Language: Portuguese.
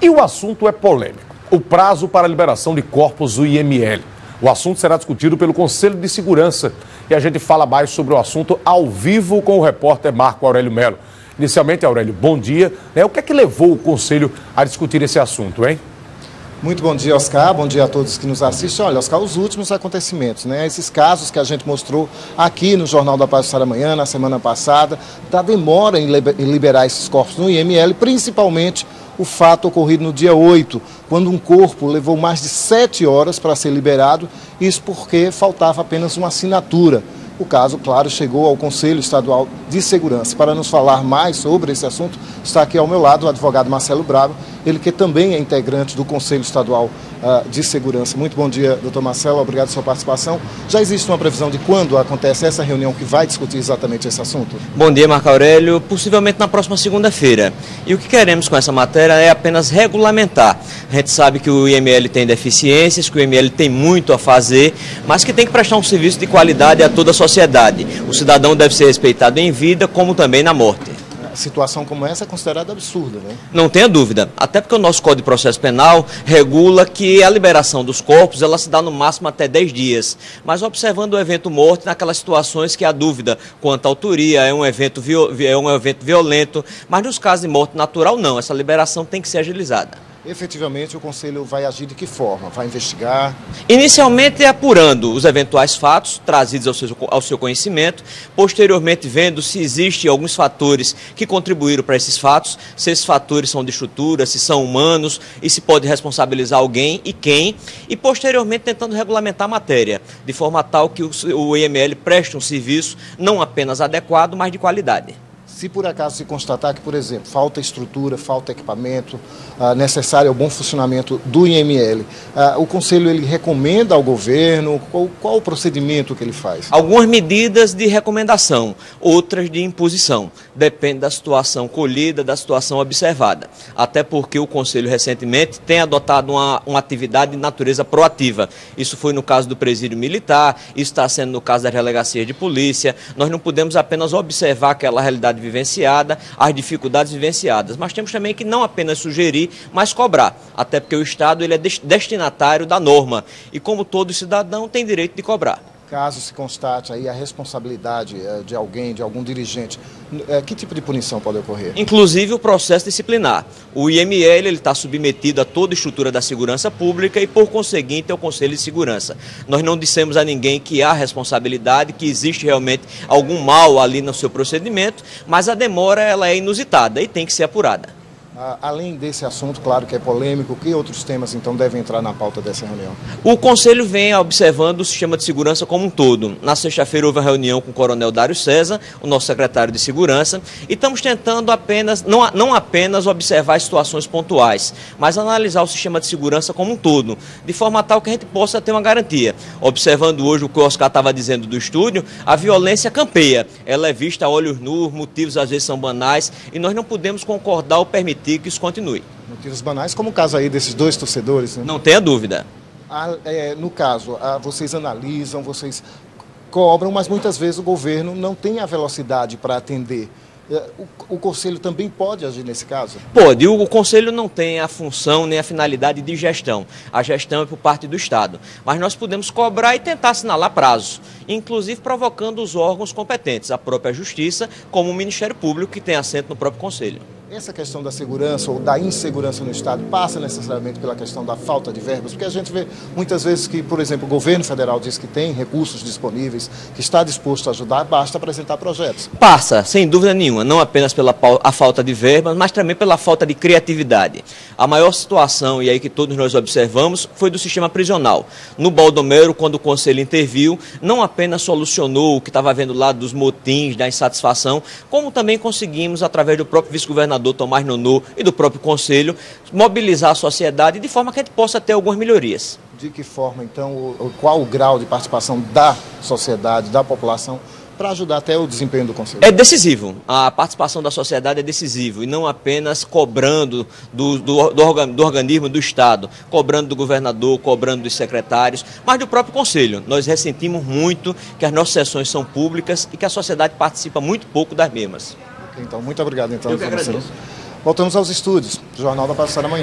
E o assunto é polêmico. O prazo para a liberação de corpos do IML. O assunto será discutido pelo Conselho de Segurança. E a gente fala mais sobre o assunto ao vivo com o repórter Marco Aurélio Melo. Inicialmente, Aurélio, bom dia. O que é que levou o Conselho a discutir esse assunto, hein? Muito bom dia, Oscar. Bom dia a todos que nos assistem. Olha, Oscar, os últimos acontecimentos, esses casos que a gente mostrou aqui no Jornal da Paz da Manhã, na semana passada, da demora em liberar esses corpos no IML, principalmente o fato ocorrido no dia 8, quando um corpo levou mais de 7 horas para ser liberado, isso porque faltava apenas uma assinatura. O caso, claro, chegou ao Conselho Estadual de Segurança. Para nos falar mais sobre esse assunto, está aqui ao meu lado o advogado Marcelo Braga, ele que também é integrante do Conselho Estadual de Segurança. Muito bom dia, doutor Marcelo, obrigado pela sua participação. Já existe uma previsão de quando acontece essa reunião que vai discutir exatamente esse assunto? Bom dia, Marco Aurélio. Possivelmente na próxima segunda-feira. E o que queremos com essa matéria é apenas regulamentar. A gente sabe que o IML tem deficiências, que o IML tem muito a fazer, mas que tem que prestar um serviço de qualidade a toda a sociedade. O cidadão deve ser respeitado em vida, como também na morte. Situação como essa é considerada absurda, né? Não tenha dúvida, até porque o nosso Código de Processo Penal regula que a liberação dos corpos ela se dá no máximo até 10 dias, mas observando o evento morte naquelas situações que há dúvida quanto à autoria, é um evento violento, mas nos casos de morte natural não, essa liberação tem que ser agilizada. Efetivamente, o Conselho vai agir de que forma? Vai investigar? Inicialmente apurando os eventuais fatos trazidos ao seu conhecimento, posteriormente vendo se existem alguns fatores que contribuíram para esses fatos, se esses fatores são de estrutura, se são humanos e se pode responsabilizar alguém e quem, e posteriormente tentando regulamentar a matéria, de forma tal que o IML preste um serviço não apenas adequado, mas de qualidade. Se por acaso se constatar que, por exemplo, falta estrutura, falta equipamento necessário ao bom funcionamento do IML, o Conselho ele recomenda ao governo, qual o procedimento que ele faz? Algumas medidas de recomendação, outras de imposição. Depende da situação colhida, da situação observada. Até porque o Conselho recentemente tem adotado uma atividade de natureza proativa. Isso foi no caso do presídio militar, isso está sendo no caso das delegacias de polícia. Nós não podemos apenas observar aquela realidade vivenciada, as dificuldades vivenciadas, mas temos também que não apenas sugerir, mas cobrar, até porque o Estado ele é destinatário da norma e como todo cidadão tem direito de cobrar. Caso se constate aí a responsabilidade de alguém, de algum dirigente, que tipo de punição pode ocorrer? Inclusive o processo disciplinar. O IML está submetido a toda a estrutura da segurança pública e, por conseguinte, ao Conselho de Segurança. Nós não dissemos a ninguém que há responsabilidade, que existe realmente algum mal ali no seu procedimento, mas a demora ela é inusitada e tem que ser apurada. Além desse assunto, claro que é polêmico, que outros temas então devem entrar na pauta dessa reunião? O Conselho vem observando o sistema de segurança como um todo. Na sexta-feira houve uma reunião com o Coronel Dário César, o nosso secretário de Segurança, e estamos tentando não apenas observar situações pontuais, mas analisar o sistema de segurança como um todo, de forma tal que a gente possa ter uma garantia. Observando hoje o que o Oscar estava dizendo do estúdio, a violência campeia. Ela é vista a olhos nus, motivos às vezes são banais, e nós não podemos concordar ou permitir que isso continue. Motivos banais, como o caso aí desses dois torcedores, né? Não tenha dúvida. No caso, vocês analisam, vocês cobram, mas muitas vezes o governo não tem a velocidade para atender. O Conselho também pode agir nesse caso? Pode. O Conselho não tem a função nem a finalidade de gestão. A gestão é por parte do Estado. Mas nós podemos cobrar e tentar assinalar prazos, inclusive provocando os órgãos competentes, a própria Justiça, como o Ministério Público, que tem assento no próprio Conselho. Essa questão da segurança ou da insegurança no Estado passa necessariamente pela questão da falta de verbas? Porque a gente vê muitas vezes que, por exemplo, o governo federal diz que tem recursos disponíveis, que está disposto a ajudar, basta apresentar projetos. Passa, sem dúvida nenhuma, não apenas pela a falta de verbas, mas também pela falta de criatividade. A maior situação, e aí que todos nós observamos, foi do sistema prisional. No Baldomero, quando o Conselho interviu, não apenas solucionou o que estava havendo lá dos motins, da insatisfação, como também conseguimos, através do próprio vice-governador Tomás Nonô e do próprio Conselho, mobilizar a sociedade de forma que a gente possa ter algumas melhorias. De que forma, então, qual o grau de participação da sociedade, da população, para ajudar até o desempenho do Conselho? É decisivo. A participação da sociedade é decisiva e não apenas cobrando do organismo do Estado, cobrando do governador, cobrando dos secretários, mas do próprio Conselho. Nós ressentimos muito que as nossas sessões são públicas e que a sociedade participa muito pouco das mesmas. Então, muito obrigado. Então, eu que agradeço. Voltamos aos estúdios do Jornal da Paz da Manhã.